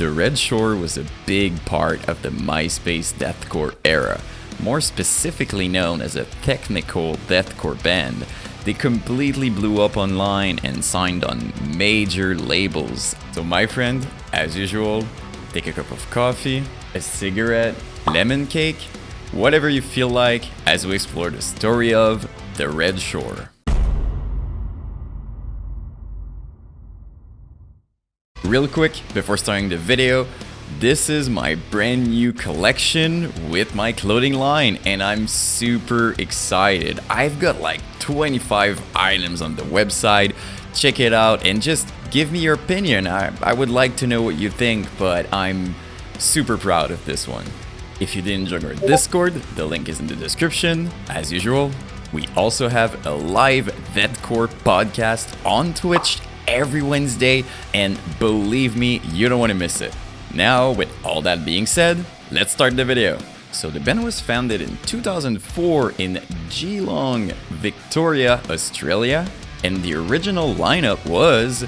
The Red Shore was a big part of the Myspace Deathcore era, more specifically known as a technical deathcore band. They completely blew up online and signed on major labels. So my friend, as usual, take a cup of coffee, a cigarette, lemon cake, whatever you feel like as we explore the story of The Red Shore. Real quick, before starting the video, this is my brand new collection with my clothing line and I'm super excited. I've got like 25 items on the website. Check it out and just give me your opinion. I would like to know what you think, but I'm super proud of this one. If you didn't join our Discord, the link is in the description. As usual, we also have a live Deathcore podcast on Twitch every Wednesday, and believe me, you don't want to miss it. Now, with all that being said, let's start the video. So the band was founded in 2004 in Geelong, Victoria, Australia, and the original lineup was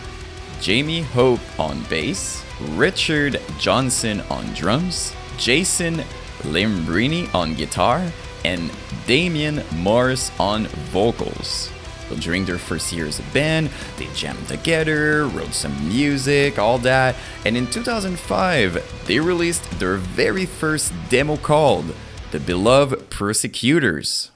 Jamie Hope on bass, Richard Johnson on drums, Jason Limbrini on guitar, and Damian Morris on vocals. So during their first year as a band, they jammed together, wrote some music, all that, and in 2005, they released their very first demo called The Beloved Persecutors.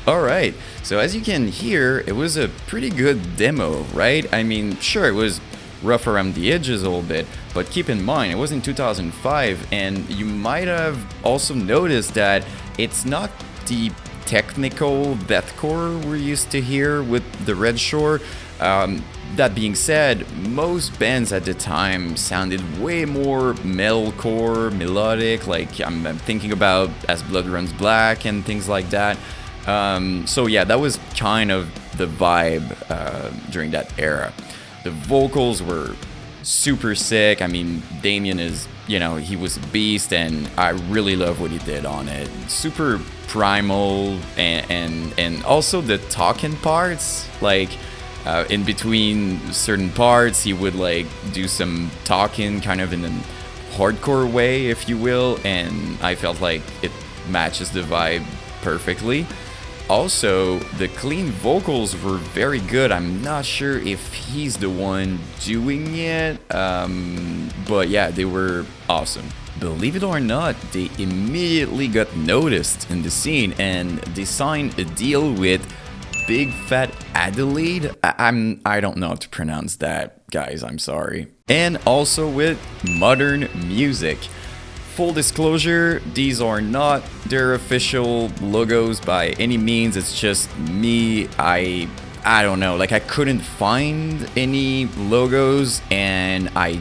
Alright, so as you can hear, it was a pretty good demo, right? I mean, sure, it was rough around the edges a little bit, but keep in mind, it was in 2005, and you might have also noticed that it's not the technical deathcore we're used to hear with the Red Shore. That being said, most bands at the time sounded way more metalcore, melodic, like I'm thinking about As Blood Runs Black and things like that. So yeah, that was kind of the vibe during that era. The vocals were super sick. I mean, Damian is, he was a beast, and I really love what he did on it. Super primal, and also the talking parts, like in between certain parts, he would like do some talking kind of in a hardcore way, if you will, and I felt like it matches the vibe perfectly. Also, the clean vocals were very good. I'm not sure if he's the one doing it, but yeah, they were awesome. Believe it or not, they immediately got noticed in the scene and they signed a deal with Big Fat Adelaide. I don't know how to pronounce that, guys, I'm sorry. And also with Modern Music. Full disclosure, these are not their official logos by any means. It's just me. I don't know, like I couldn't find any logos, and I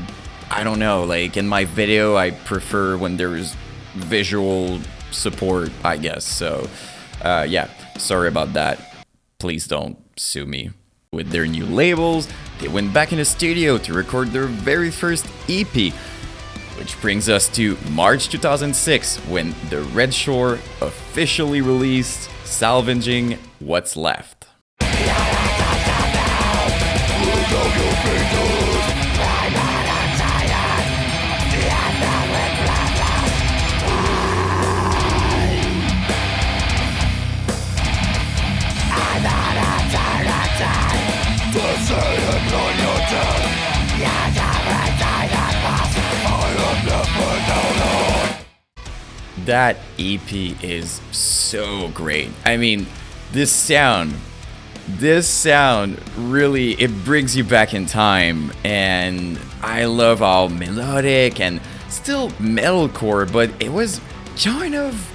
don't know, like in my video I prefer when there's visual support, I guess. So yeah, sorry about that. Please don't sue me. With their new labels, they went back in the studio to record their very first EP. Which brings us to March 2006, when the Red Shore officially released Salvaging What's Left. That EP is so great. I mean, this sound really, it brings you back in time, and I love how melodic and still metalcore, but it was kind of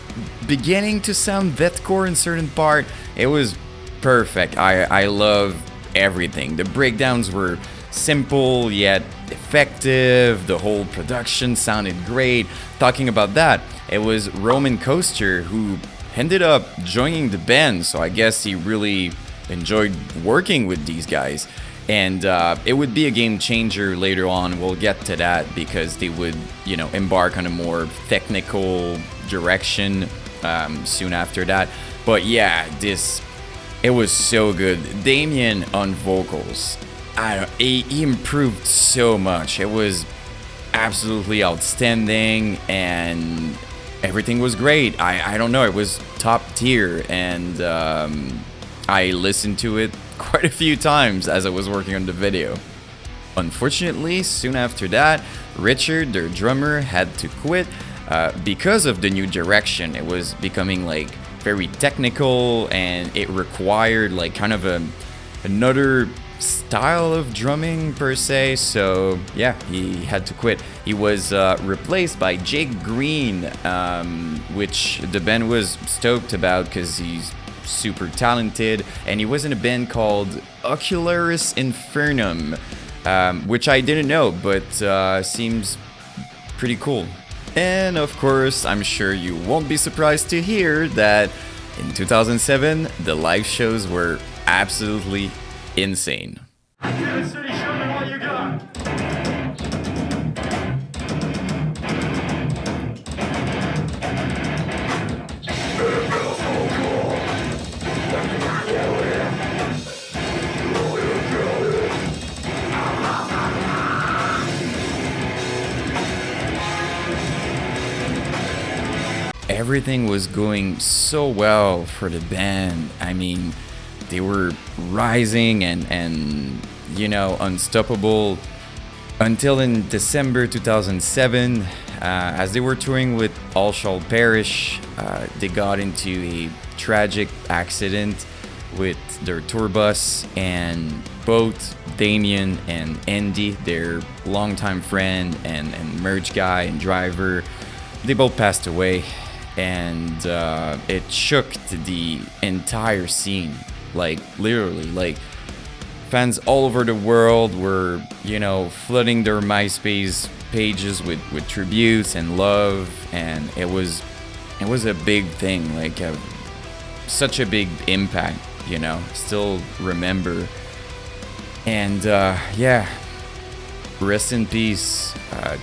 beginning to sound deathcore in certain part. It was perfect. I love everything. The breakdowns were simple yet effective. The whole production sounded great. Talking about that, it was Roman Coaster who ended up joining the band, so I guess he really enjoyed working with these guys. And it would be a game changer later on. We'll get to that because they would, embark on a more technical direction soon after that. But yeah, it was so good. Damian on vocals, he improved so much. It was absolutely outstanding, and everything was great. I don't know, it was top tier, and I listened to it quite a few times as I was working on the video. Unfortunately, soon after that, Richard, their drummer, had to quit because of the new direction. It was becoming like very technical, and it required like kind of another style of drumming per se. So yeah, he had to quit. He was replaced by Jake Green, which the band was stoked about because he's super talented, and he was in a band called Ocularis Infernum, which I didn't know, but seems pretty cool. And of course, I'm sure you won't be surprised to hear that in 2007, the live shows were absolutely insane. Everything was going so well for the band. I mean, they were rising and unstoppable until in December 2007, as they were touring with All Shall Perish, they got into a tragic accident with their tour bus, and both Damian and Andy, their longtime friend and merge guy and driver, they both passed away. And it shook the entire scene, like literally, like fans all over the world were, flooding their MySpace pages with tributes and love, and it was a big thing, like such a big impact, still remember. And yeah, rest in peace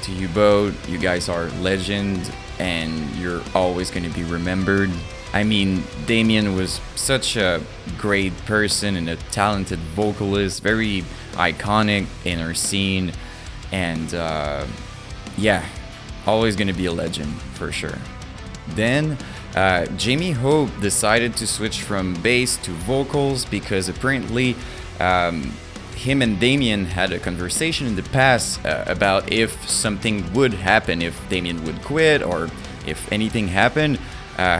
to you both. You guys are legend, and you're always going to be remembered. I mean, Damian was such a great person and a talented vocalist, very iconic in our scene, and yeah, always going to be a legend for sure. Then Jamie Hope decided to switch from bass to vocals because apparently him and Damian had a conversation in the past about if something would happen, if Damian would quit or if anything happened.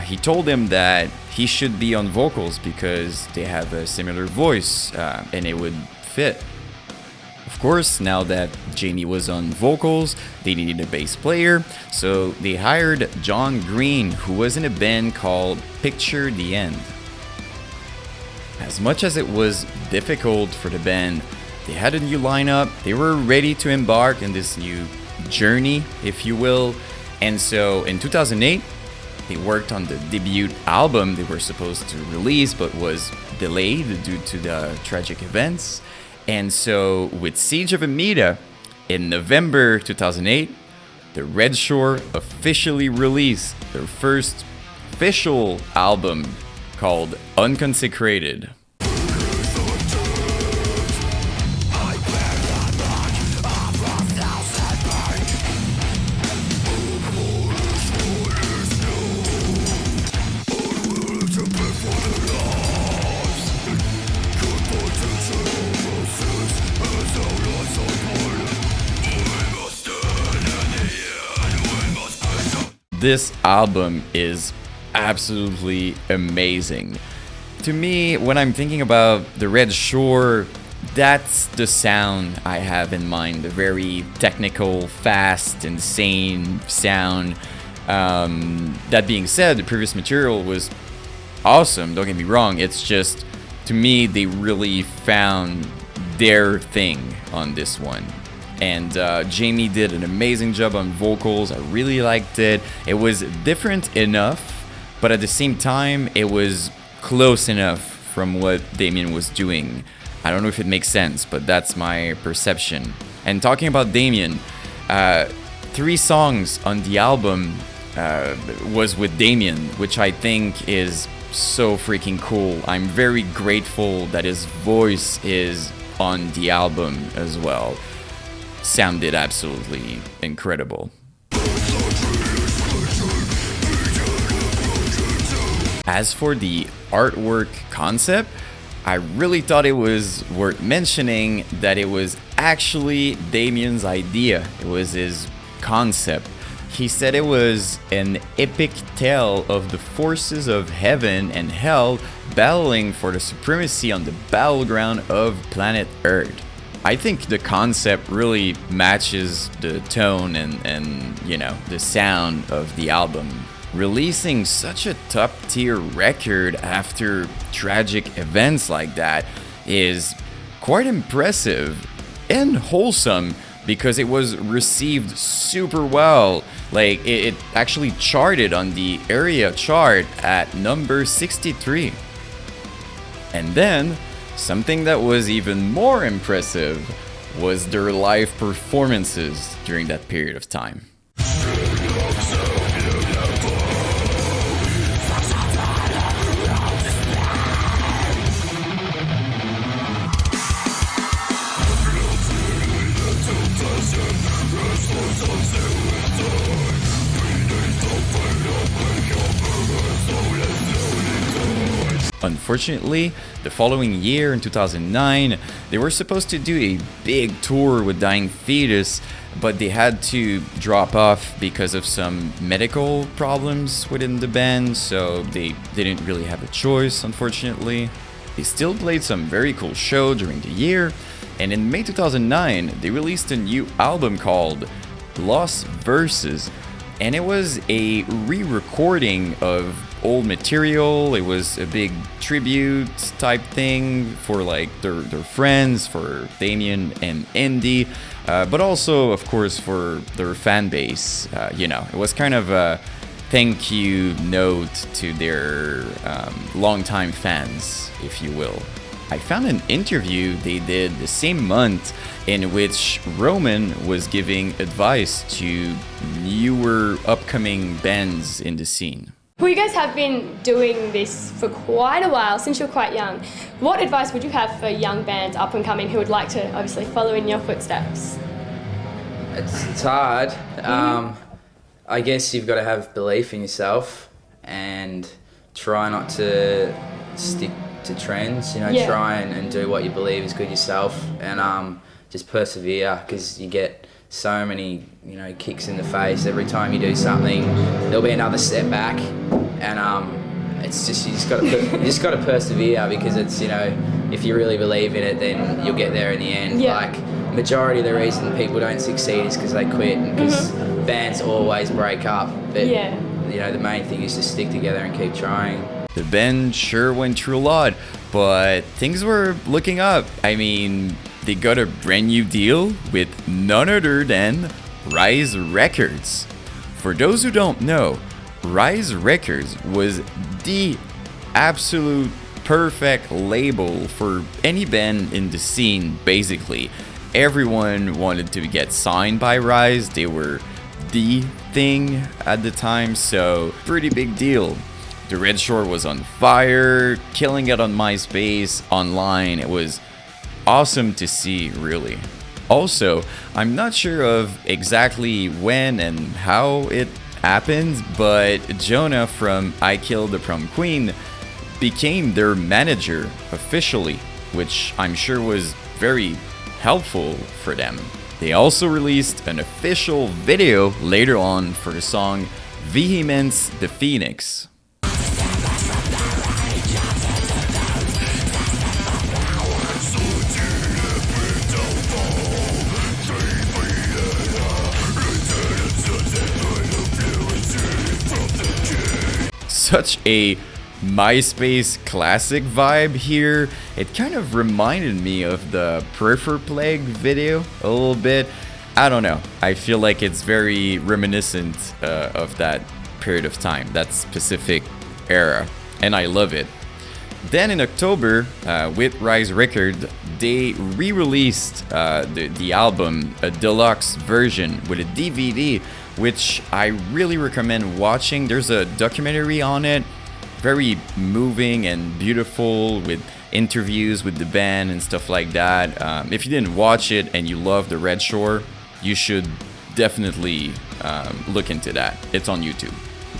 He told him that he should be on vocals because they have a similar voice and it would fit. Of course, now that Jamie was on vocals, they needed a bass player, so they hired John Green, who was in a band called Picture the End. As much as it was difficult for the band, they had a new lineup, they were ready to embark on this new journey, if you will, and so in 2008, they worked on the debut album they were supposed to release but was delayed due to the tragic events. And so with Siege of Amida, in November 2008, the Red Shore officially released their first official album called Unconsecrated. This album is absolutely amazing. To me, when I'm thinking about the Red Shore, that's the sound I have in mind. A very technical, fast, insane sound. That being said, the previous material was awesome, don't get me wrong. It's just, to me, they really found their thing on this one. And Jamie did an amazing job on vocals. I really liked it. It was different enough, but at the same time, it was close enough from what Damian was doing. I don't know if it makes sense, but that's my perception. And talking about Damian, 3 songs on the album was with Damian, which I think is so freaking cool. I'm very grateful that his voice is on the album as well. Sounded absolutely incredible. As for the artwork concept, I really thought it was worth mentioning that it was actually Damian's idea. It was his concept. He said it was an epic tale of the forces of heaven and hell battling for the supremacy on the battleground of planet Earth. I think the concept really matches the tone and you know, the sound of the album. Releasing such a top-tier record after tragic events like that is quite impressive and wholesome because it was received super well. Like, it actually charted on the area chart at number 63. And then, something that was even more impressive was their live performances during that period of time. Unfortunately, the following year in 2009, they were supposed to do a big tour with Dying Fetus, but they had to drop off because of some medical problems within the band, so they didn't really have a choice, unfortunately. They still played some very cool shows during the year, and in May 2009, they released a new album called Lost Verses, and it was a re-recording of old material. It was a big tribute type thing for like their friends, for Damian and Andy, but also of course for their fan base. You know, it was kind of a thank you note to their longtime fans, if you will. I found an interview they did the same month in which Roman was giving advice to newer upcoming bands in the scene. Well, you guys have been doing this for quite a while, since you're quite young. What advice would you have for young bands up and coming who would like to obviously follow in your footsteps? It's hard. I guess you've got to have belief in yourself and try not to stick to trends, you know, Yeah. Try and do what you believe is good yourself, and just persevere, because you get so many, you know, kicks in the face every time you do something. There'll be another setback, and it's just you just got to persevere, because it's, you know, if you really believe in it, then you'll get there in the end. Yeah. Like, majority of the reason people don't succeed is because they quit, and because bands always break up. But Yeah. you know, the main thing is to stick together and keep trying. The band sure went through a lot, but things were looking up. I mean, they got a brand new deal with none other than Rise Records. For those who don't know, Rise Records was the absolute perfect label for any band in the scene, basically. Everyone wanted to get signed by Rise. They were the thing at the time, so pretty big deal. The Red Shore was on fire, killing it on Myspace, online. It was awesome to see, really. Also, I'm not sure of exactly when and how it happened, but Jonah from I Killed the Prom Queen became their manager officially, which I'm sure was very helpful for them. They also released an official video later on for the song Vehemence the Phoenix. Such a MySpace classic vibe here. It kind of reminded me of the Prefer Plague video a little bit. I don't know. I feel like it's very reminiscent of that period of time, that specific era, and I love it. Then in October, with Rise Record, they re-released the album, a deluxe version with a DVD, which I really recommend watching. There's a documentary on it, very moving and beautiful, with interviews with the band and stuff like that. If you didn't watch it and you love the Red Shore, you should definitely look into that. It's on YouTube.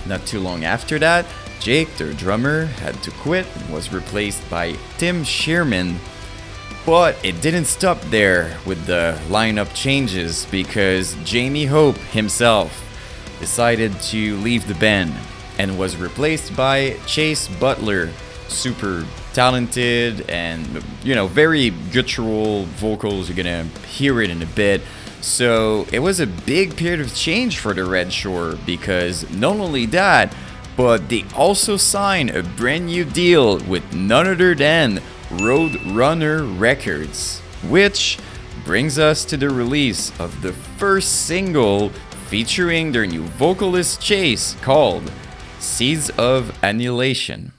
Not too long after that, Jake, their drummer, had to quit and was replaced by Tim Shearman. But it didn't stop there with the lineup changes, because Jamie Hope himself decided to leave the band and was replaced by Chase Butler, super talented and, very guttural vocals. You're gonna hear it in a bit. So it was a big period of change for the Red Shore, because not only that, but they also signed a brand new deal with none other than Roadrunner Records, which brings us to the release of the first single featuring their new vocalist Chase, called Seeds of Annulation.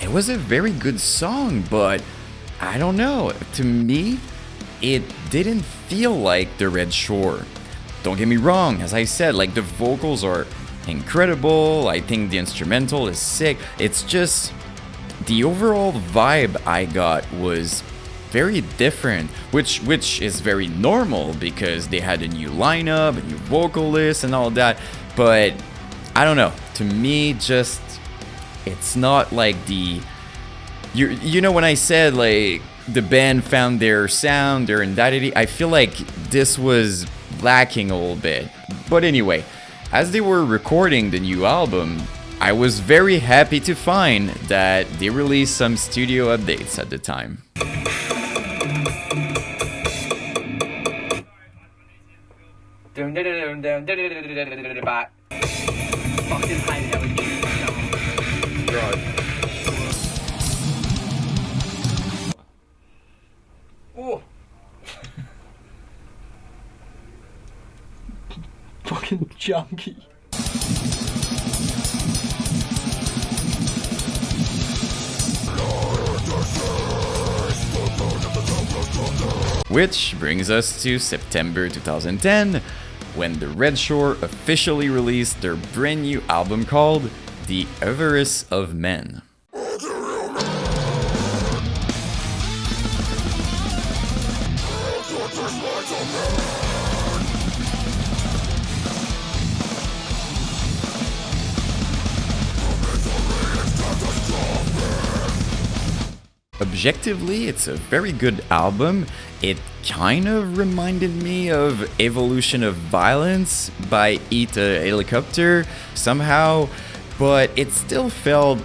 It was a very good song, but I don't know. To me, it didn't feel like the Red Shore. Don't get me wrong, as I said, like, the vocals are incredible. I think the instrumental is sick. It's just the overall vibe I got was very different, which is very normal because they had a new lineup, a new vocalist and all that. But I don't know. To me, just it's not like you know when I said like the band found their sound, their identity, I feel like this was lacking a little bit. But anyway, as they were recording the new album, I was very happy to find that they released some studio updates at the time. Fucking junkie. Which brings us to September 2010, when the Red Shore officially released their brand new album called The Everest of Men. Objectively, it's a very good album. It kind of reminded me of Evolution of Violence by Eat a Helicopter somehow, but it still felt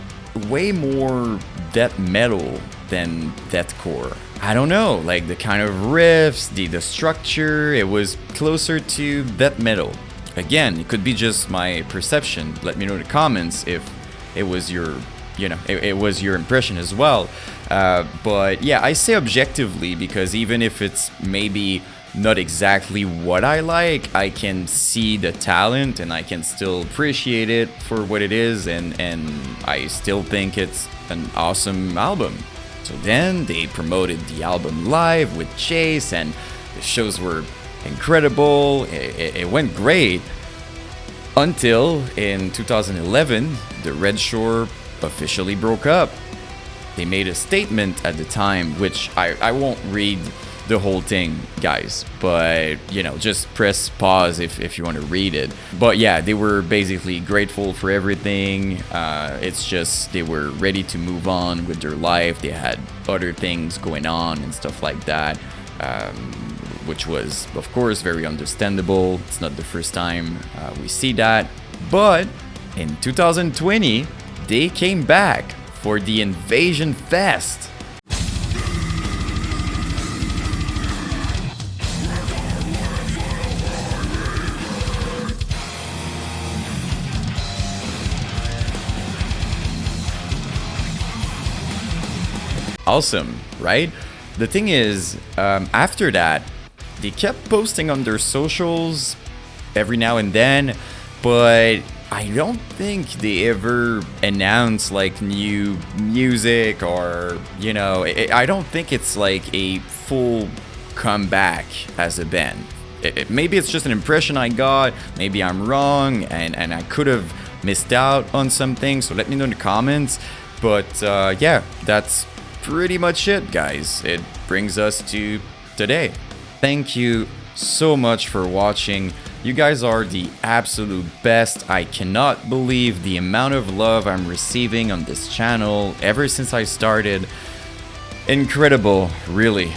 way more death metal than deathcore. I don't know, like the kind of riffs, the structure, it was closer to death metal. Again, it could be just my perception. Let me know in the comments if it was your, it was your impression as well. But yeah, I say objectively because even if it's maybe not exactly what I like, I can see the talent and I can still appreciate it for what it is, and I still think it's an awesome album. So then they promoted the album live with Chase, and the shows were incredible. It went great until in 2011, the Red Shore officially broke up. They made a statement at the time, which I won't read the whole thing, guys, but just press pause if you want to read it. But yeah, they were basically grateful for everything. It's just they were ready to move on with their life. They had other things going on and stuff like that, which was of course very understandable. It's not the first time we see that. But in 2020, they came back for the Invasion Fest. awesome, right? The thing is, after that, they kept posting on their socials every now and then, but I don't think they ever announce like new music or, you know, I don't think it's like a full comeback as a band. Maybe it's just an impression I got, maybe I'm wrong, and I could have missed out on something, so let me know in the comments. But yeah, that's pretty much it, guys. It brings us to today. Thank you so much for watching. You guys are the absolute best. I cannot believe the amount of love I'm receiving on this channel ever since I started. Incredible, really.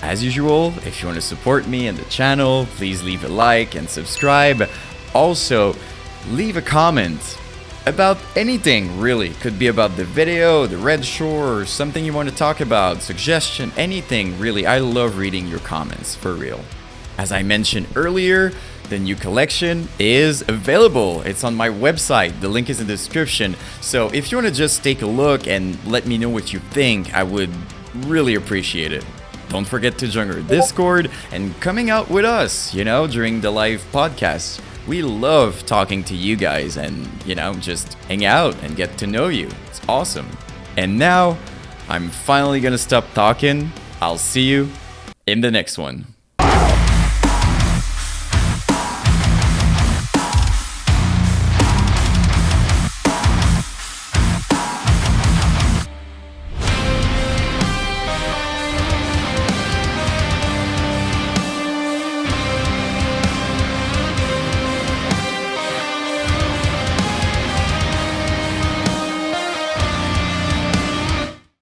As usual, if you want to support me and the channel, please leave a like and subscribe. Also, leave a comment about anything, really. Could be about the video, the Red Shore, or something you want to talk about, suggestion, anything, really. I love reading your comments, for real. As I mentioned earlier, the new collection is available. It's on my website. The link is in the description. So if you want to just take a look and let me know what you think, I would really appreciate it. Don't forget to join our Discord and coming out with us, you know, during the live podcast. We love talking to you guys and, you know, just hang out and get to know you. It's awesome. And now, I'm finally gonna stop talking. I'll see you in the next one.